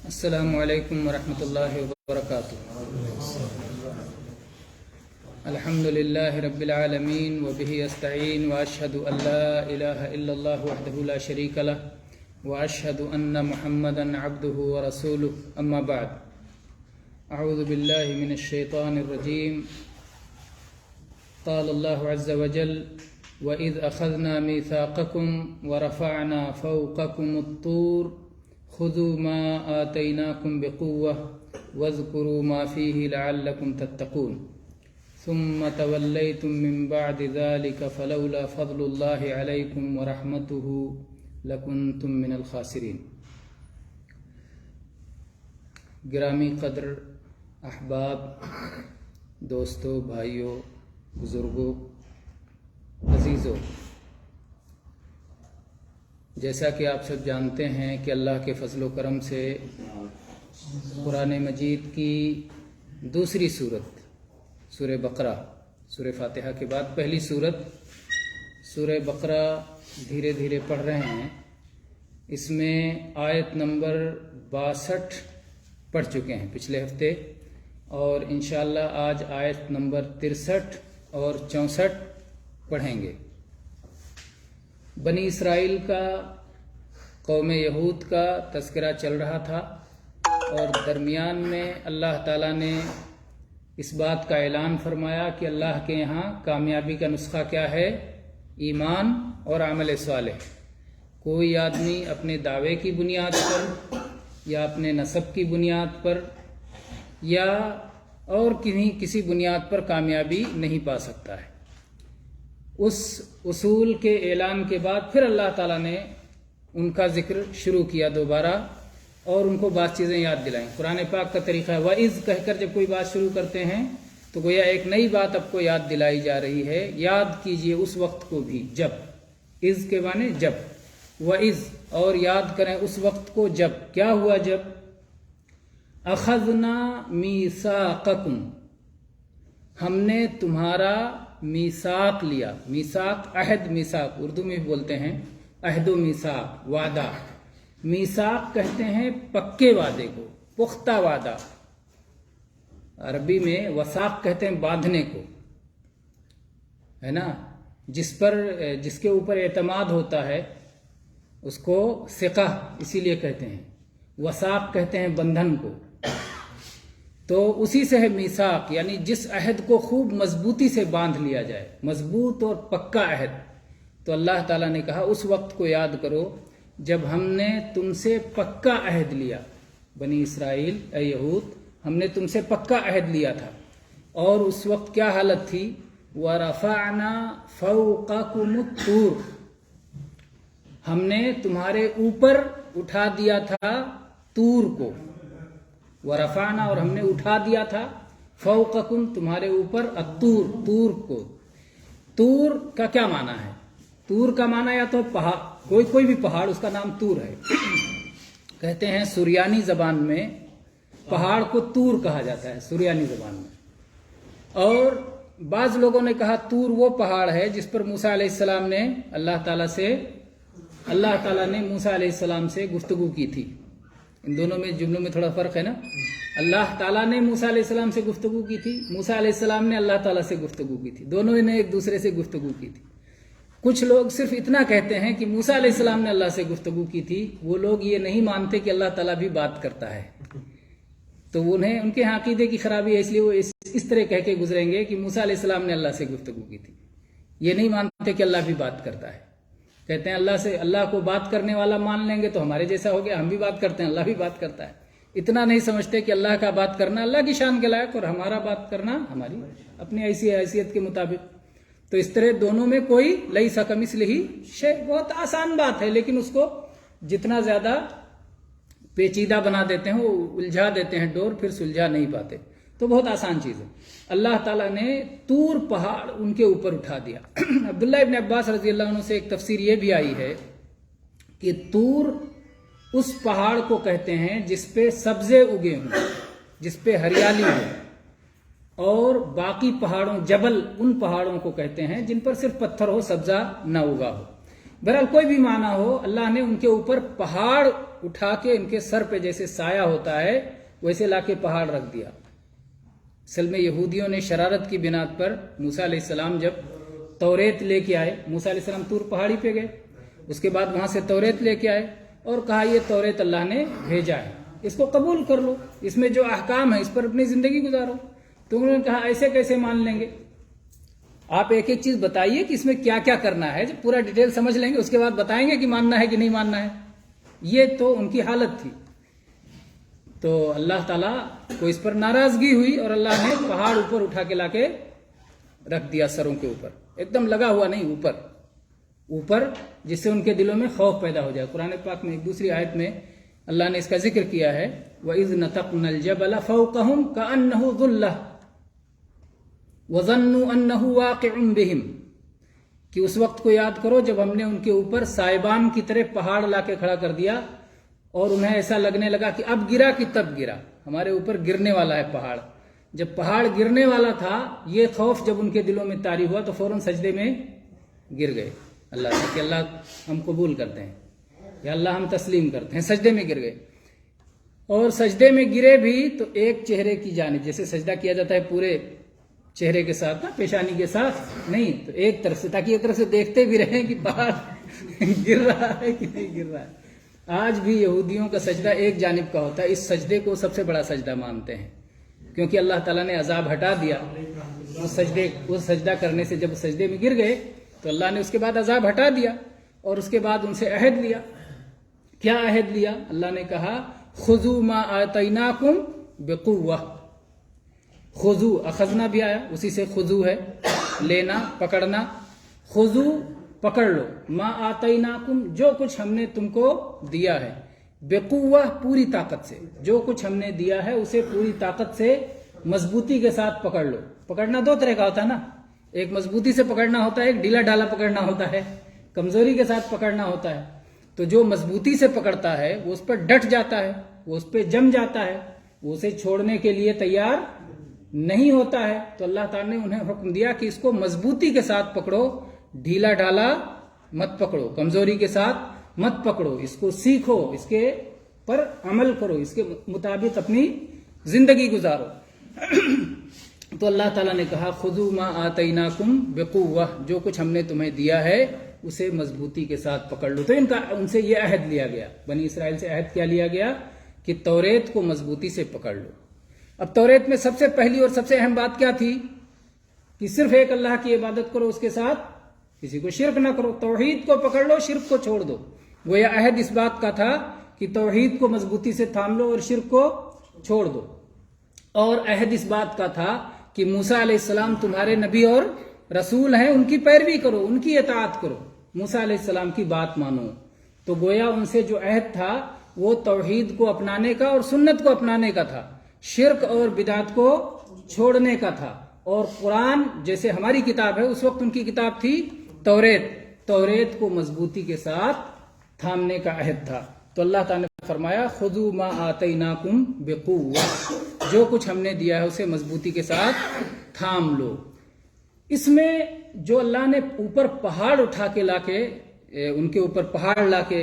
السلام علیکم ورحمۃ اللہ وبرکاتہ۔ الحمد للہ رب العالمین وبہ استعین واشہد ان لا الہ الا اللہ وحدہ لا شریک لہ واشہد ان محمدا عبدہ ورسولہ اما بعد۔ اعوذ باللہ من الشیطان الرجیم۔ قال اللہ عز وجل وَإِذْ أَخَذْنَا مِيثَاقَكُمْ وَرَفَعْنَا فَوْقَكُمُ الطُّورَ خُذُوا مَا آتَيْنَاكُمْ بِقُوَّةٍ وَاذْكُرُوا مَا فِيهِ لَعَلَّكُمْ تَتَّقُونَ ثُمَّ تَوَلَّيْتُم مِّن بَعْدِ ذَلِكَ فَلَوْلَا فَضْلُ اللَّهِ عَلَيْكُمْ وَرَحْمَتُهُ لَكُنتُم مِّنَ الْخَاسِرِينَ۔ گرامی قدر احباب، دوستو، بھائیو، بزرگوں، عزیزو، جیسا کہ آپ سب جانتے ہیں کہ اللہ کے فضل و کرم سے قرآن مجید کی دوسری صورت سورہ بقرہ، سورہ فاتحہ کے بعد پہلی صورت سورہ بقرہ دھیرے دھیرے پڑھ رہے ہیں۔ اس میں آیت نمبر 62 پڑھ چکے ہیں پچھلے ہفتے، اور انشاءاللہ آج آیت نمبر 63 اور 64 پڑھیں گے۔ بنی اسرائیل کا، قوم یہود کا تذکرہ چل رہا تھا، اور درمیان میں اللہ تعالیٰ نے اس بات کا اعلان فرمایا کہ اللہ کے یہاں کامیابی کا نسخہ کیا ہے؟ ایمان اور عمل صالح۔ کوئی آدمی اپنے دعوے کی بنیاد پر یا اپنے نسب کی بنیاد پر یا اور کسی بنیاد پر کامیابی نہیں پا سکتا ہے۔ اس اصول کے اعلان کے بعد پھر اللہ تعالیٰ نے ان کا ذکر شروع کیا دوبارہ، اور ان کو بعض چیزیں یاد دلائیں۔ قرآن پاک کا طریقہ ہے وَإِذْ کہہ کر جب کوئی بات شروع کرتے ہیں تو گویا ایک نئی بات آپ کو یاد دلائی جا رہی ہے۔ یاد کیجئے اس وقت کو بھی جب، اذ کے معنی جب، وَإِذْ اور یاد کریں اس وقت کو جب کیا ہوا؟ جب اخذنا میثاقکم، ہم نے تمہارا میثاق لیا۔ میثاق عہد، میثاق اردو میں بھی بولتے ہیں عہد و میثاق، وعدہ۔ میثاق کہتے ہیں پکے وعدے کو، پختہ وعدہ۔ عربی میں وثاق کہتے ہیں باندھنے کو، ہے نا، جس کے اوپر اعتماد ہوتا ہے اس کو ثقہ اسی لیے کہتے ہیں۔ وثاق کہتے ہیں بندھن کو، تو اسی سے ہے میثاق، یعنی جس عہد کو خوب مضبوطی سے باندھ لیا جائے، مضبوط اور پکا عہد۔ تو اللہ تعالیٰ نے کہا اس وقت کو یاد کرو جب ہم نے تم سے پکا عہد لیا، بنی اسرائیل، اے یہود، ہم نے تم سے پکا عہد لیا تھا۔ اور اس وقت کیا حالت تھی؟ وَرَفَعْنَا فَوْقَكُمُ الطُّورَ، ہم نے تمہارے اوپر اٹھا دیا تھا طور کو۔ ورفعنا، اور ہم نے اٹھا دیا تھا، فوقکم، تمہارے اوپر، الطور، طور کو۔ طور کا کیا معنی ہے؟ طور کا معنی یا تو پہاڑ، کوئی بھی پہاڑ، اس کا نام طور ہے۔ کہتے ہیں سریانی زبان میں پہاڑ کو طور کہا جاتا ہے، سریانی زبان میں۔ اور بعض لوگوں نے کہا طور وہ پہاڑ ہے جس پر موسیٰ علیہ السلام نے اللہ تعالیٰ نے موسیٰ علیہ السلام سے گفتگو کی تھی۔ ان دونوں میں جملوں میں تھوڑا فرق ہے نا۔ اللہ تعالیٰ نے موسیٰ علیہ السلام سے گفتگو کی تھی، موسیٰ علیہ السلام نے اللہ تعالیٰ سے گفتگو کی تھی، دونوں نے ایک دوسرے سے گفتگو کی تھی۔ کچھ لوگ صرف اتنا کہتے ہیں کہ موسیٰ علیہ السلام نے اللہ سے گفتگو کی تھی، وہ لوگ یہ نہیں مانتے کہ اللہ تعالیٰ بھی بات کرتا ہے۔ تو ان کے عقیدے کی خرابی ہے، اس لیے وہ اس طرح کہہ کے گزریں گے کہ موسیٰ علیہ السلام نے اللہ سے گفتگو کی تھی، یہ نہیں مانتے کہ اللہ بھی بات کرتا ہے۔ کہتے ہیں اللہ کو بات کرنے والا مان لیں گے تو ہمارے جیسا ہو گیا، ہم بھی بات کرتے ہیں، اللہ بھی بات کرتا ہے۔ اتنا نہیں سمجھتے کہ اللہ کا بات کرنا اللہ کی شان کے لائق، اور ہمارا بات کرنا ہماری اپنی ایسی حیثیت کے مطابق۔ تو اس طرح دونوں میں کوئی لیس کمثلہ شیء، بہت آسان بات ہے، لیکن اس کو جتنا زیادہ پیچیدہ بنا دیتے ہیں، وہ الجھا دیتے ہیں ڈور، پھر سلجھا نہیں پاتے۔ تو بہت آسان چیز ہے۔ اللہ تعالیٰ نے طور پہاڑ ان کے اوپر اٹھا دیا۔ عبداللہ ابن عباس رضی اللہ عنہ سے ایک تفسیر یہ بھی آئی ہے کہ طور اس پہاڑ کو کہتے ہیں جس پہ سبزے اگے ہوں، جس پہ ہریالی ہو، اور باقی پہاڑوں، جبل، ان پہاڑوں کو کہتے ہیں جن پر صرف پتھر ہو، سبزہ نہ اگا ہو۔ بہرحال کوئی بھی معنی ہو، اللہ نے ان کے اوپر پہاڑ اٹھا کے ان کے سر پہ جیسے سایہ ہوتا ہے ویسے لا کے پہاڑ رکھ دیا۔ اصل میں یہودیوں نے شرارت کی بنیاد پر موسیٰ علیہ السلام جب توریت لے کے آئے، موسیٰ علیہ السلام طور پہاڑی پہ گئے، اس کے بعد وہاں سے توریت لے کے آئے اور کہا یہ توریت اللہ نے بھیجا ہے، اس کو قبول کر لو، اس میں جو احکام ہے اس پر اپنی زندگی گزارو۔ تو انہوں نے کہا ایسے کیسے مان لیں گے، آپ ایک ایک چیز بتائیے کہ اس میں کیا کیا کرنا ہے، جب پورا ڈیٹیل سمجھ لیں گے اس کے بعد بتائیں گے کہ ماننا ہے کہ نہیں ماننا ہے۔ یہ تو ان کی حالت تھی۔ تو اللہ تعالیٰ کو اس پر ناراضگی ہوئی اور اللہ نے پہاڑ اوپر اٹھا کے لا کے رکھ دیا سروں کے اوپر، ایک دم لگا ہوا نہیں، اوپر، جس سے ان کے دلوں میں خوف پیدا ہو جائے۔ قرآن پاک میں ایک دوسری آیت میں اللہ نے اس کا ذکر کیا ہے، وَإِذْ نَتَقْنَا الْجَبَلَ فَوْقَهُمْ كَأَنَّهُ ظُلَّةٌ وَظَنُّوا أَنَّهُ وَاقِعٌ بِهِمْ، کہ اس وقت کو یاد کرو جب ہم نے ان کے اوپر سائبان کی طرح پہاڑ لا کے کھڑا کر دیا اور انہیں ایسا لگنے لگا کہ اب گرا کہ تب گرا، ہمارے اوپر گرنے والا ہے پہاڑ۔ جب پہاڑ گرنے والا تھا یہ خوف جب ان کے دلوں میں طاری ہوا تو فوراً سجدے میں گر گئے اللہ سے کہ اللہ ہم قبول کرتے ہیں یا اللہ ہم تسلیم کرتے ہیں، سجدے میں گر گئے۔ اور سجدے میں گرے بھی تو ایک چہرے کی جانب، جیسے سجدہ کیا جاتا ہے پورے چہرے کے ساتھ نا، پیشانی کے ساتھ نہیں، تو ایک طرف سے، تاکہ ایک طرف سے دیکھتے بھی رہیں کہ پہاڑ گر رہا ہے کہ نہیں گر رہا ہے۔ آج بھی یہودیوں کا سجدہ ایک جانب کا ہوتا ہے، اس سجدے کو سب سے بڑا سجدہ مانتے ہیں، کیونکہ اللہ تعالیٰ نے عذاب ہٹا دیا اس سجدہ کرنے سے۔ جب سجدے میں گر گئے تو اللہ نے اس کے بعد عذاب ہٹا دیا اور اس کے بعد ان سے عہد لیا۔ کیا عہد لیا؟ اللہ نے کہا خذوا ما آتیناکم بقوہ، خذو، اخذنا بھی آیا اسی سے، خذو ہے لینا، پکڑنا، خذو پکڑ لو، ما آتیناکم جو کچھ ہم نے تم کو دیا ہے، بقوہ پوری طاقت سے، جو کچھ ہم نے دیا ہے اسے پوری طاقت سے مضبوطی کے ساتھ پکڑ لو۔ پکڑنا دو طرح کا ہوتا ہے نا، ایک مضبوطی سے پکڑنا ہوتا ہے، ایک ڈھیلا ڈھالا پکڑنا ہوتا ہے، کمزوری کے ساتھ پکڑنا ہوتا ہے۔ تو جو مضبوطی سے پکڑتا ہے وہ اس پر ڈٹ جاتا ہے، وہ اس پہ جم جاتا ہے، وہ اسے چھوڑنے کے لیے تیار نہیں ہوتا ہے۔ تو اللہ تعالیٰ نے انہیں حکم دیا کہ اس کو مضبوطی کے ساتھ پکڑو، ڈھیلا ڈھالا مت پکڑو، کمزوری کے ساتھ مت پکڑو، اس کو سیکھو، اس کے پر عمل کرو، اس کے مطابق اپنی زندگی گزارو۔ تو اللہ تعالیٰ نے کہا خذوا ما آتیناکم بقوہ، جو کچھ ہم نے تمہیں دیا ہے اسے مضبوطی کے ساتھ پکڑ لو۔ تو ان سے یہ عہد لیا گیا، بنی اسرائیل سے عہد کیا لیا گیا کہ توریت کو مضبوطی سے پکڑ لو۔ اب توریت میں سب سے پہلی اور سب سے اہم بات کیا تھی؟ کہ صرف ایک اللہ کی عبادت کرو، اس کے ساتھ کسی کو شرک نہ کرو، توحید کو پکڑ لو، شرک کو چھوڑ دو۔ وہ یہ عہد اس بات کا تھا کہ توحید کو مضبوطی سے تھام لو اور شرک کو چھوڑ دو۔ اور عہد اس بات کا تھا کہ موسیٰ علیہ السلام تمہارے نبی اور رسول ہیں، ان کی پیروی کرو، ان کی اطاعت کرو، موسیٰ علیہ السلام کی بات مانو۔ تو گویا ان سے جو عہد تھا وہ توحید کو اپنانے کا اور سنت کو اپنانے کا تھا، شرک اور بدعت کو چھوڑنے کا تھا۔ اور قرآن جیسے ہماری کتاب ہے، اس وقت ان کی کتاب تھی توریت کو مضبوطی کے ساتھ تھامنے کا عہد تھا۔ تو اللہ تعالیٰ نے فرمایا خذوا ما آتیناکم بقوہ، جو کچھ ہم نے دیا ہے اسے مضبوطی کے ساتھ تھام لو۔ اس میں جو اللہ نے اوپر پہاڑ اٹھا کے لا کے ان کے اوپر پہاڑ لا کے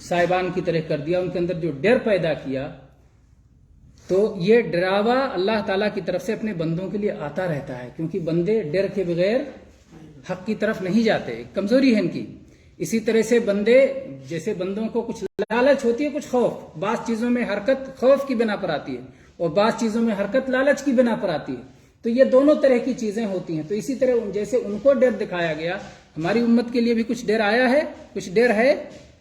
سائبان کی طرح کر دیا، ان کے اندر جو ڈر پیدا کیا، تو یہ ڈراوا اللہ تعالیٰ کی طرف سے اپنے بندوں کے لیے آتا رہتا ہے، کیونکہ بندے ڈر کے بغیر حق کی طرف نہیں جاتے، کمزوری ہے ان کی۔ اسی طرح سے بندے، جیسے بندوں کو کچھ لالچ ہوتی ہے، کچھ خوف، بعض چیزوں میں حرکت خوف کی بنا پر آتی ہے اور بعض چیزوں میں حرکت لالچ کی بنا پر آتی ہے۔ تو یہ دونوں طرح کی چیزیں ہوتی ہیں۔ تو اسی طرح جیسے ان کو ڈر دکھایا گیا، ہماری امت کے لیے بھی کچھ ڈر آیا ہے، کچھ ڈر ہے،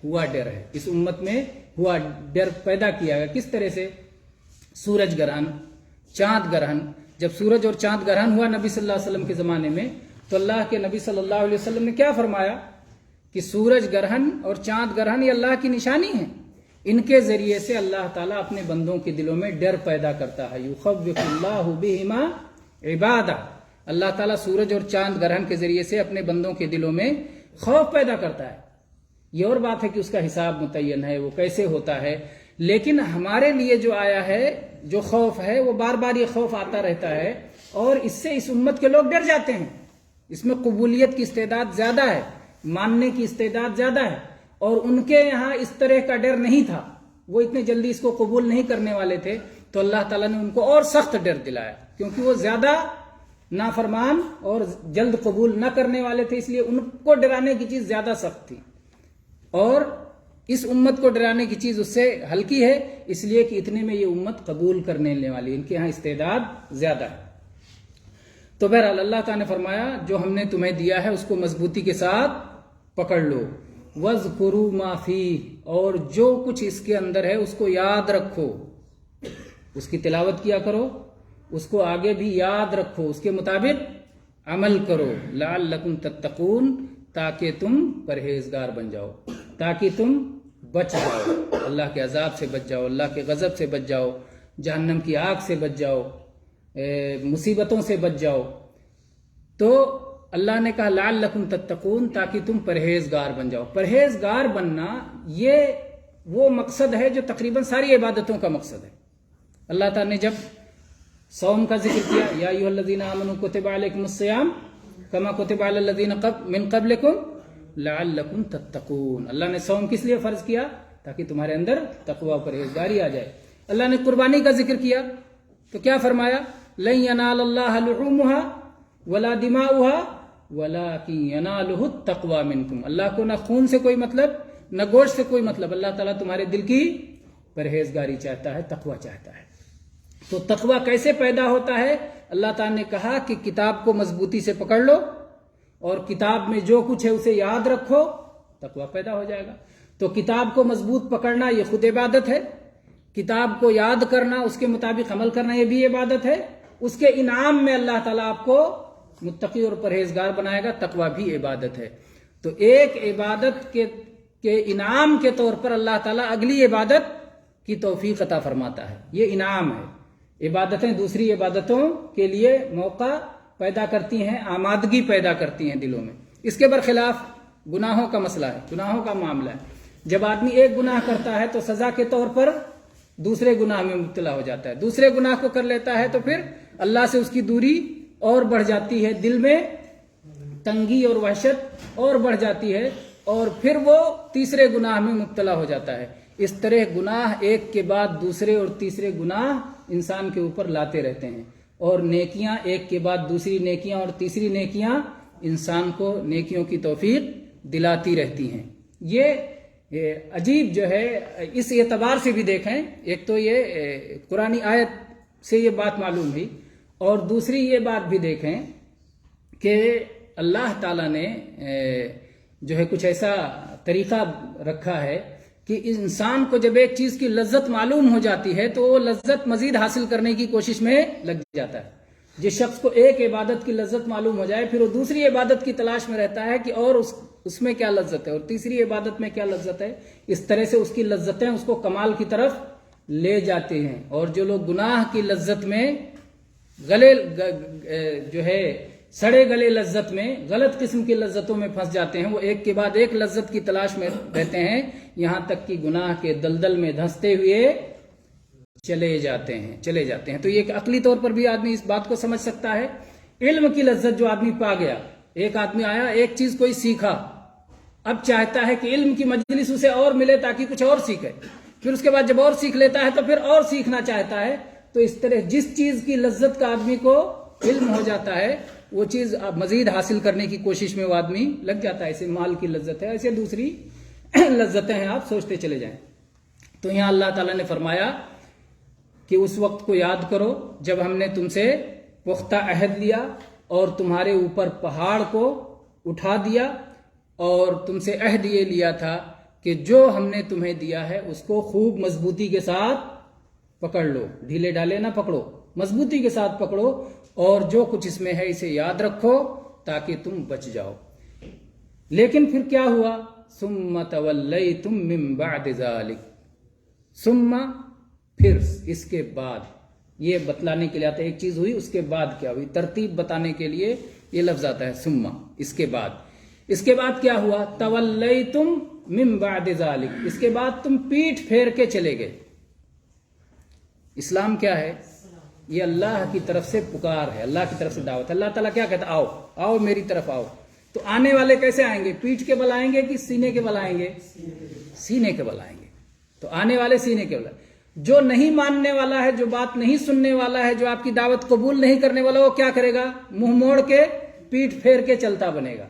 ہوا ڈر ہے، اس امت میں ہوا ڈر پیدا کیا گیا۔ کس طرح سے؟ سورج گرہن، چاند گرہن۔ جب سورج اور چاند گرہن ہوا نبی صلی اللہ علیہ وسلم کے زمانے میں، تو اللہ کے نبی صلی اللہ علیہ وسلم نے کیا فرمایا کہ سورج گرہن اور چاند گرہن یہ اللہ کی نشانی ہیں، ان کے ذریعے سے اللہ تعالیٰ اپنے بندوں کے دلوں میں ڈر پیدا کرتا ہے۔ یخوف اللہ بہما عبادہ، اللہ تعالیٰ سورج اور چاند گرہن کے ذریعے سے اپنے بندوں کے دلوں میں خوف پیدا کرتا ہے۔ یہ اور بات ہے کہ اس کا حساب متعین ہے، وہ کیسے ہوتا ہے، لیکن ہمارے لیے جو آیا ہے، جو خوف ہے، وہ بار بار یہ خوف آتا رہتا ہے، اور اس سے اس امت کے لوگ ڈر جاتے ہیں۔ اس میں قبولیت کی استعداد زیادہ ہے، ماننے کی استعداد زیادہ ہے، اور ان کے یہاں اس طرح کا ڈر نہیں تھا، وہ اتنے جلدی اس کو قبول نہیں کرنے والے تھے، تو اللہ تعالیٰ نے ان کو اور سخت ڈر دلایا، کیونکہ وہ زیادہ نافرمان اور جلد قبول نہ کرنے والے تھے، اس لیے ان کو ڈرانے کی چیز زیادہ سخت تھی، اور اس امت کو ڈرانے کی چیز اس سے ہلکی ہے، اس لیے کہ اتنے میں یہ امت قبول کرنے والی، ان کے ہاں استعداد زیادہ ہے۔ تو بہرحال اللہ تعالیٰ نے فرمایا جو ہم نے تمہیں دیا ہے اس کو مضبوطی کے ساتھ پکڑ لو، وَاذْكُرُوا مَا فِيهِ، اور جو کچھ اس کے اندر ہے اس کو یاد رکھو، اس کی تلاوت کیا کرو، اس کو آگے بھی یاد رکھو، اس کے مطابق عمل کرو، لعلکم تتقون، تاکہ تم پرہیزگار بن جاؤ، تاکہ تم بچ جاؤ، اللہ کے عذاب سے بچ جاؤ، اللہ کے غضب سے بچ جاؤ، جہنم کی آگ سے بچ جاؤ، مصیبتوں سے بچ جاؤ۔ تو اللہ نے کہا لعلکم تتقون، تاکہ تم پرہیزگار بن جاؤ۔ پرہیزگار بننا یہ وہ مقصد ہے جو تقریباً ساری عبادتوں کا مقصد ہے۔ اللہ تعالیٰ نے جب صوم کا ذکر کیا، یا ایھا الذین آمنوا کتب علیکم الصیام کما کتب علی الذین من قبلکم لعلکم تتقون، اللہ نے صوم کس لیے فرض کیا؟ تاکہ تمہارے اندر تقوی و پرہیزگاری آ جائے۔ اللہ نے قربانی کا ذکر کیا تو کیا فرمایا؟ لن ینال اللہ لحومها ولا دماؤها ولکن ینالہ التقوی منکم، اللہ کو نہ خون سے کوئی مطلب نہ گوشت سے کوئی مطلب، اللہ تعالیٰ تمہارے دل کی پرہیزگاری چاہتا ہے، تقوی چاہتا ہے۔ تو تقوی کیسے پیدا ہوتا ہے؟ اللہ تعالیٰ نے کہا کہ کتاب کو مضبوطی سے پکڑ لو اور کتاب میں جو کچھ ہے اسے یاد رکھو، تقوی پیدا ہو جائے گا۔ تو کتاب کو مضبوط پکڑنا یہ خود عبادت ہے، کتاب کو یاد کرنا، اس کے مطابق عمل کرنا یہ بھی عبادت ہے، اس کے انعام میں اللہ تعالیٰ آپ کو متقی اور پرہیزگار بنائے گا، تقوی بھی عبادت ہے۔ تو ایک عبادت کے انعام کے طور پر اللہ تعالیٰ اگلی عبادت کی توفیق عطا فرماتا ہے، یہ انعام ہے۔ عبادتیں دوسری عبادتوں کے لیے موقع پیدا کرتی ہیں، آمادگی پیدا کرتی ہیں دلوں میں۔ اس کے برخلاف گناہوں کا مسئلہ ہے، گناہوں کا معاملہ ہے۔ جب آدمی ایک گناہ کرتا ہے تو سزا کے طور پر دوسرے گناہ میں مبتلا ہو جاتا ہے، دوسرے گناہ کو کر لیتا ہے تو پھر اللہ سے اس کی دوری اور بڑھ جاتی ہے، دل میں تنگی اور وحشت اور بڑھ جاتی ہے، اور پھر وہ تیسرے گناہ میں مبتلا ہو جاتا ہے۔ اس طرح گناہ ایک کے بعد دوسرے اور تیسرے گناہ انسان کے اوپر لاتے رہتے ہیں، اور نیکیاں ایک کے بعد دوسری نیکیاں اور تیسری نیکیاں انسان کو نیکیوں کی توفیق دلاتی رہتی ہیں۔ یہ عجیب جو ہے، اس اعتبار سے بھی دیکھیں، ایک تو یہ قرآنی آیت سے یہ بات معلوم ہوئی، اور دوسری یہ بات بھی دیکھیں کہ اللہ تعالیٰ نے جو ہے کچھ ایسا طریقہ رکھا ہے کہ انسان کو جب ایک چیز کی لذت معلوم ہو جاتی ہے تو وہ لذت مزید حاصل کرنے کی کوشش میں لگ جاتا ہے۔ جس شخص کو ایک عبادت کی لذت معلوم ہو جائے پھر وہ دوسری عبادت کی تلاش میں رہتا ہے کہ اور اس میں کیا لذت ہے، اور تیسری عبادت میں کیا لذت ہے۔ اس طرح سے اس کی لذتیں اس کو کمال کی طرف لے جاتے ہیں، اور جو لوگ گناہ کی لذت میں جو ہے سڑے گلے لذت میں، غلط قسم کی لذتوں میں پھنس جاتے ہیں، وہ ایک کے بعد ایک لذت کی تلاش میں رہتے ہیں، یہاں تک کہ گناہ کے دلدل میں دھنستے ہوئے چلے جاتے ہیں۔ تو یہ کہ عقلی طور پر بھی آدمی اس بات کو سمجھ سکتا ہے۔ علم کی لذت جو آدمی پا گیا، ایک آدمی آیا، ایک چیز کوئی سیکھا، اب چاہتا ہے کہ علم کی مجلس اسے اور ملے تاکہ کچھ اور سیکھے، پھر اس کے بعد جب اور سیکھ لیتا ہے تو پھر اور سیکھنا چاہتا ہے۔ تو اس طرح جس چیز کی لذت کا آدمی کو علم ہو جاتا ہے وہ چیز مزید حاصل کرنے کی کوشش میں وہ آدمی لگ جاتا ہے۔ ایسے مال کی لذت ہے، ایسے دوسری لذتیں ہیں، آپ سوچتے چلے جائیں۔ تو یہاں اللہ تعالیٰ نے فرمایا کہ اس وقت کو یاد کرو جب ہم نے تم سے پختہ عہد لیا اور تمہارے اوپر پہاڑ کو اٹھا دیا، اور تم سے عہد یہ لیا تھا کہ جو ہم نے تمہیں دیا ہے اس کو خوب مضبوطی کے ساتھ پکڑ لو، ڈھیلے ڈالے نہ پکڑو، مضبوطی کے ساتھ پکڑو، اور جو کچھ اس میں ہے اسے یاد رکھو تاکہ تم بچ جاؤ۔ لیکن پھر کیا ہوا؟ ثم تولیتم من بعد ذلک، ثم پھر اس کے بعد، یہ بتلانے کے لیے آتا ہے ایک چیز ہوئی اس کے بعد کیا ہوئی، ترتیب بتانے کے لیے یہ لفظ آتا ہے ثم، اس کے بعد کیا ہوا؟ تولیتم من بعد ذلک، اس کے بعد تم پیٹھ پھیر کے چلے گئے۔ اسلام کیا ہے؟ یہ اللہ کی طرف سے پکار ہے، اللہ کی طرف سے دعوت ہے۔ اللہ تعالیٰ کیا کہتا ہے؟ آؤ میری طرف آؤ، تو آنے والے کیسے آئیں گے؟ پیٹھ کے بل آئیں گے کہ سینے کے بل آئیں گے؟ سینے کے بل آئیں گے. تو آنے والے سینے کے بل. جو نہیں ماننے والا ہے، جو بات نہیں سننے والا ہے، جو آپ کی دعوت قبول نہیں کرنے والا، وہ کیا کرے گا؟ منہ موڑ کے پیٹھ پھیر کے چلتا بنے گا.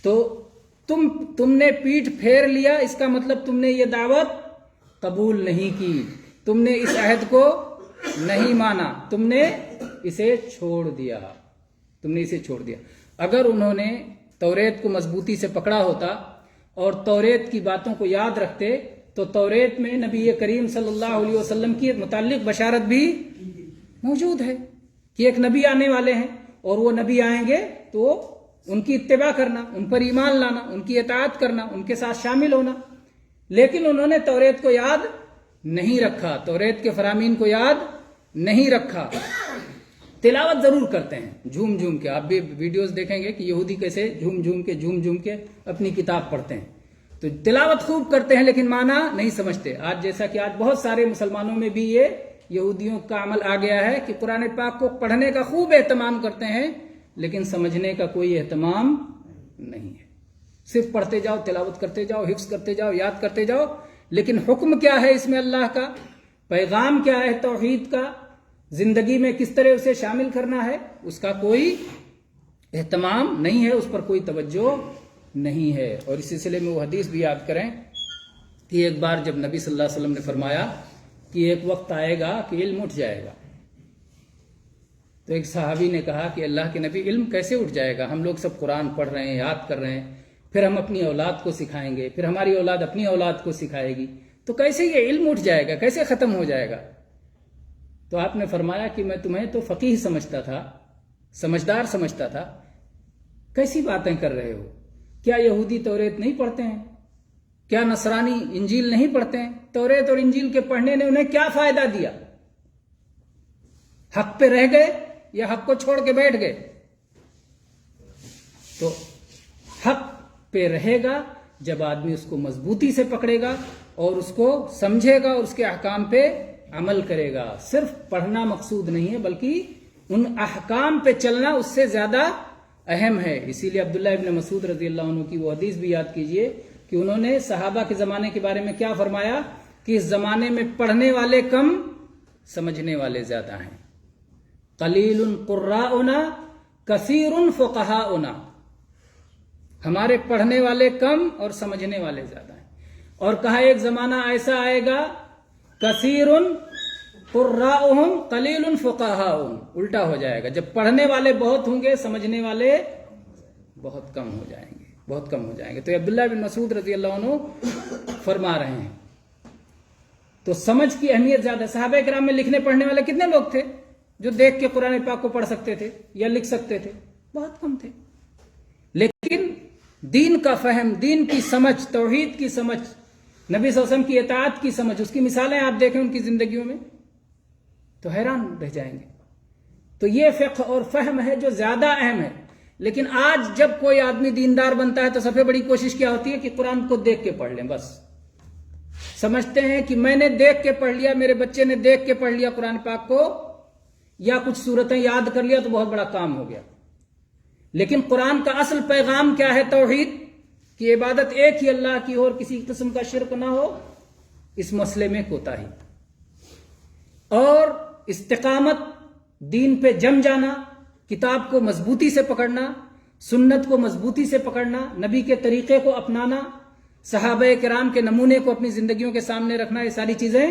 تو تم نے پیٹھ پھیر لیا، اس کا مطلب تم نے یہ دعوت قبول نہیں کی، تم نے اس عہد کو نہیں مانا، تم نے اسے چھوڑ دیا. اگر انہوں نے توریت کو مضبوطی سے پکڑا ہوتا اور توریت کی باتوں کو یاد رکھتے تو توریت میں نبی کریم صلی اللہ علیہ وسلم کی متعلق بشارت بھی موجود ہے کہ ایک نبی آنے والے ہیں، اور وہ نبی آئیں گے تو ان کی اتباع کرنا، ان پر ایمان لانا، ان کی اطاعت کرنا، ان کے ساتھ شامل ہونا. لیکن انہوں نے توریت کو یاد نہیں رکھا، توریت کے فرامین کو یاد نہیں رکھا. تلاوت ضرور کرتے ہیں جھوم جھوم کے. آپ بھی ویڈیوز دیکھیں گے کہ یہودی کیسے جھوم جھوم کے اپنی کتاب پڑھتے ہیں. تو تلاوت خوب کرتے ہیں لیکن معنی نہیں سمجھتے. آج جیسا کہ آج بہت سارے مسلمانوں میں بھی یہ یہودیوں کا عمل آ گیا ہے کہ قرآن پاک کو پڑھنے کا خوب اہتمام کرتے ہیں لیکن سمجھنے کا کوئی اہتمام نہیں ہے. صرف پڑھتے جاؤ، تلاوت کرتے جاؤ، حفظ کرتے جاؤ، یاد کرتے جاؤ، لیکن حکم کیا ہے اس میں اللہ کا، پیغام کیا ہے توحید کا، زندگی میں کس طرح اسے شامل کرنا ہے، اس کا کوئی اہتمام نہیں ہے، اس پر کوئی توجہ نہیں ہے. اور اس سلسلے میں وہ حدیث بھی یاد کریں کہ ایک بار جب نبی صلی اللہ علیہ وسلم نے فرمایا کہ ایک وقت آئے گا کہ علم اٹھ جائے گا، تو ایک صحابی نے کہا کہ اللہ کے نبی علم کیسے اٹھ جائے گا؟ ہم لوگ سب قرآن پڑھ رہے ہیں، یاد کر رہے ہیں، پھر ہم اپنی اولاد کو سکھائیں گے، پھر ہماری اولاد اپنی اولاد کو سکھائے گی، تو کیسے یہ علم اٹھ جائے گا، کیسے ختم ہو جائے گا؟ تو آپ نے فرمایا کہ میں تمہیں تو فقیہ سمجھتا تھا، سمجھدار سمجھتا تھا، کیسی باتیں کر رہے ہو؟ کیا یہودی توریت نہیں پڑھتے ہیں؟ کیا نصرانی انجیل نہیں پڑھتے ہیں؟ توریت اور انجیل کے پڑھنے نے انہیں کیا فائدہ دیا؟ حق پہ رہ گئے یا حق کو چھوڑ کے بیٹھ گئے؟ تو حق پہ رہے گا جب آدمی اس کو مضبوطی سے پکڑے گا اور اس کو سمجھے گا اور اس کے احکام پہ عمل کرے گا. صرف پڑھنا مقصود نہیں ہے بلکہ ان احکام پہ چلنا اس سے زیادہ اہم ہے. اسی لیے عبداللہ ابن مسعود رضی اللہ عنہ کی وہ حدیث بھی یاد کیجئے کہ انہوں نے صحابہ کے زمانے کے بارے میں کیا فرمایا کہ اس زمانے میں پڑھنے والے کم، سمجھنے والے زیادہ ہیں. قلیل قراؤنا کثیر فقہاؤنا، ہمارے پڑھنے والے کم اور سمجھنے والے زیادہ ہیں. اور کہا ایک زمانہ ایسا آئے گا کثیر قراؤہم قلیل فقہاؤہم، الٹا ہو جائے گا، جب پڑھنے والے بہت ہوں گے سمجھنے والے بہت کم ہو جائیں گے، بہت کم ہو جائیں گے. تو عبداللہ بن مسعود رضی اللہ عنہ فرما رہے ہیں. تو سمجھ کی اہمیت زیادہ. صحابہ کرام میں لکھنے پڑھنے والے کتنے لوگ تھے جو دیکھ کے قرآن پاک کو پڑھ سکتے تھے یا لکھ سکتے تھے؟ بہت کم تھے. لیکن دین کا فہم، دین کی سمجھ، توحید کی سمجھ، نبی صلی اللہ علیہ وسلم کی اطاعت کی سمجھ، اس کی مثالیں آپ دیکھیں ان کی زندگیوں میں تو حیران رہ جائیں گے. تو یہ فقہ اور فہم ہے جو زیادہ اہم ہے. لیکن آج جب کوئی آدمی دیندار بنتا ہے تو سب سے بڑی کوشش کیا ہوتی ہے کہ قرآن کو دیکھ کے پڑھ لیں. بس سمجھتے ہیں کہ میں نے دیکھ کے پڑھ لیا، میرے بچے نے دیکھ کے پڑھ لیا قرآن پاک کو، یا کچھ صورتیں یاد کر لیا تو بہت بڑا کام ہو گیا. لیکن قرآن کا اصل پیغام کیا ہے؟ توحید کی عبادت ایک ہی اللہ کی اور کسی قسم کا شرک نہ ہو، اس مسئلے میں کوتاہی، اور استقامت، دین پہ جم جانا، کتاب کو مضبوطی سے پکڑنا، سنت کو مضبوطی سے پکڑنا، نبی کے طریقے کو اپنانا، صحابہ کرام کے نمونے کو اپنی زندگیوں کے سامنے رکھنا، یہ ساری چیزیں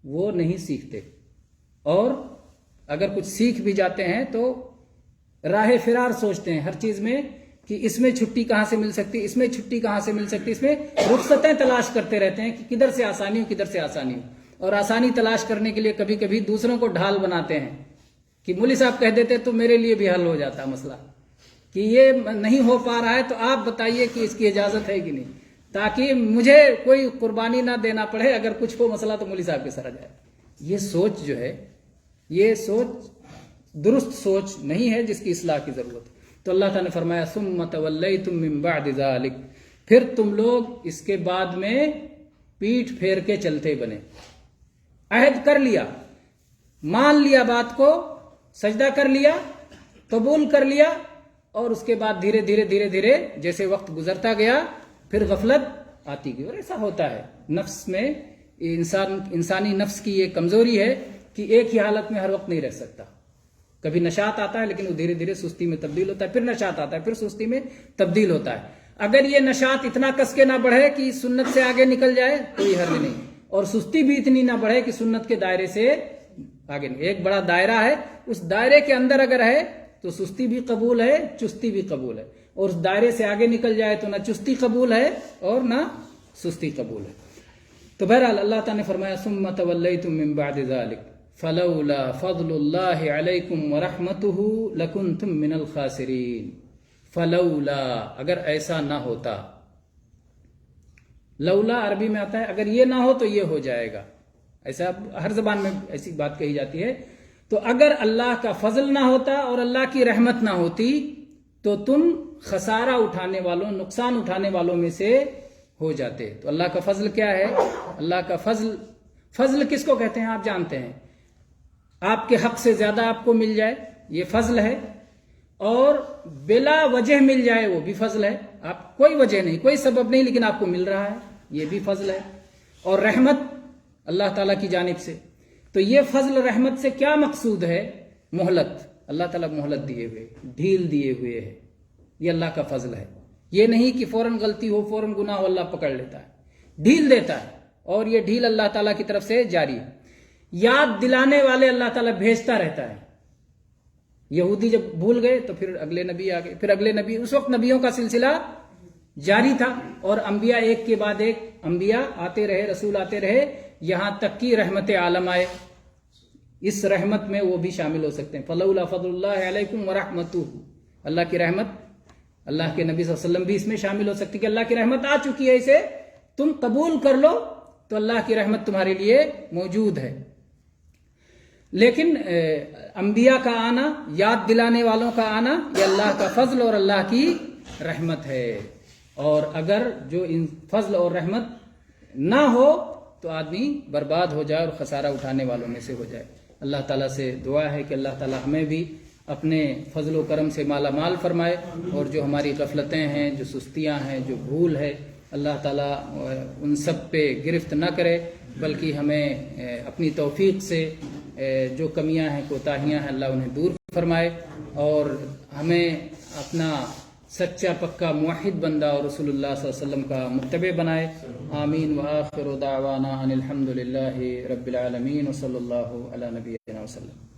وہ نہیں سیکھتے. اور اگر کچھ سیکھ بھی جاتے ہیں تو راہ فرار سوچتے ہیں ہر چیز میں کہ اس میں چھٹی کہاں سے مل سکتی، اس میں چھٹی کہاں سے مل سکتی، اس میں رخصتیں تلاش کرتے رہتے ہیں کہ کدھر سے آسانی ہو، کدھر سے آسانی ہو. اور آسانی تلاش کرنے کے لیے کبھی کبھی دوسروں کو ڈھال بناتے ہیں کہ مولوی صاحب کہہ دیتے تو میرے لیے بھی حل ہو جاتا مسئلہ، کہ یہ نہیں ہو پا رہا ہے تو آپ بتائیے کہ اس کی اجازت ہے کہ نہیں، تاکہ مجھے کوئی قربانی نہ دینا پڑے، اگر کچھ ہو مسئلہ تو مولوی صاحب کے سر آ جائے. یہ سوچ جو ہے، یہ سوچ درست سوچ نہیں ہے جس کی اصلاح کی ضرورت ہے. تو اللہ تعالیٰ نے فرمایا ثم تولیتم من بعد ذلک، پھر تم لوگ اس کے بعد میں پیٹھ پھیر کے چلتے بنے. عہد کر لیا، مان لیا بات کو، سجدہ کر لیا، قبول کر لیا، اور اس کے بعد دھیرے دھیرے دھیرے دھیرے جیسے وقت گزرتا گیا پھر غفلت آتی گئی. اور ایسا ہوتا ہے نفس میں، انسانی نفس کی یہ کمزوری ہے کہ ایک ہی حالت میں ہر وقت نہیں رہ سکتا. کبھی نشاط آتا ہے لیکن وہ دھیرے دھیرے سستی میں تبدیل ہوتا ہے، پھر نشاط آتا ہے پھر سستی میں تبدیل ہوتا ہے. اگر یہ نشاط اتنا کس کے نہ بڑھے کہ سنت سے آگے نکل جائے کوئی حرج نہیں، اور سستی بھی اتنی نہ بڑھے کہ سنت کے دائرے سے آگے نہیں. ایک بڑا دائرہ ہے، اس دائرے کے اندر اگر ہے تو سستی بھی قبول ہے، چستی بھی قبول ہے، اور اس دائرے سے آگے نکل جائے تو نہ چستی قبول ہے اور نہ سستی قبول ہے. تو بہرحال اللہ تعالیٰ نے فرمایا ثم تولیتم من بعد ذلک فلولا فضل اللہ علیکم ورحمتہ لکنتم من الخاسرین. فلولا، اگر ایسا نہ ہوتا. لولا عربی میں آتا ہے اگر یہ نہ ہو تو یہ ہو جائے گا، ایسا ہر زبان میں ایسی بات کہی جاتی ہے. تو اگر اللہ کا فضل نہ ہوتا اور اللہ کی رحمت نہ ہوتی تو تم خسارہ اٹھانے والوں، نقصان اٹھانے والوں میں سے ہو جاتے. تو اللہ کا فضل کیا ہے؟ اللہ کا فضل کس کو کہتے ہیں آپ جانتے ہیں؟ آپ کے حق سے زیادہ آپ کو مل جائے یہ فضل ہے، اور بلا وجہ مل جائے وہ بھی فضل ہے. آپ کوئی وجہ نہیں، کوئی سبب نہیں، لیکن آپ کو مل رہا ہے یہ بھی فضل ہے. اور رحمت اللہ تعالیٰ کی جانب سے. تو یہ فضل رحمت سے کیا مقصود ہے؟ مہلت. اللہ تعالیٰ مہلت دیے ہوئے، ڈھیل دیے ہوئے ہے، یہ اللہ کا فضل ہے. یہ نہیں کہ فوراً غلطی ہو، فوراً گناہ ہو اللہ پکڑ لیتا ہے، ڈھیل دیتا ہے، اور یہ ڈھیل اللہ تعالیٰ کی طرف سے جاری ہے. یاد دلانے والے اللہ تعالیٰ بھیجتا رہتا ہے. یہودی جب بھول گئے تو پھر اگلے نبی آ گئے، پھر اگلے نبی. اس وقت نبیوں کا سلسلہ جاری تھا، اور انبیاء ایک کے بعد ایک انبیاء آتے رہے، رسول آتے رہے، یہاں تک کہ رحمت عالم آئے. اس رحمت میں وہ بھی شامل ہو سکتے ہیں. فلولا فضل اللہ علیکم ورحمتہ، اللہ کی رحمت، اللہ کے نبی صلی اللہ علیہ وسلم بھی اس میں شامل ہو سکتی کہ اللہ کی رحمت آ چکی ہے، اسے تم قبول کر لو تو اللہ کی رحمت تمہارے لیے موجود ہے. لیکن انبیاء کا آنا، یاد دلانے والوں کا آنا، یہ اللہ کا فضل اور اللہ کی رحمت ہے. اور اگر جو ان فضل اور رحمت نہ ہو تو آدمی برباد ہو جائے اور خسارہ اٹھانے والوں میں سے ہو جائے. اللہ تعالیٰ سے دعا ہے کہ اللہ تعالیٰ ہمیں بھی اپنے فضل و کرم سے مالا مال فرمائے، اور جو ہماری غفلتیں ہیں، جو سستیاں ہیں، جو بھول ہے، اللہ تعالیٰ ان سب پہ گرفت نہ کرے، بلکہ ہمیں اپنی توفیق سے جو کمیاں ہیں، کوتاہیاں ہیں، اللہ انہیں دور فرمائے، اور ہمیں اپنا سچا پکا موحد بندہ اور رسول اللہ صلی اللہ علیہ وسلم کا متبع بنائے. آمین. وآخر دعوانا ان الحمد للہ رب العالمین وصلی اللہ علی نبینا وسلم.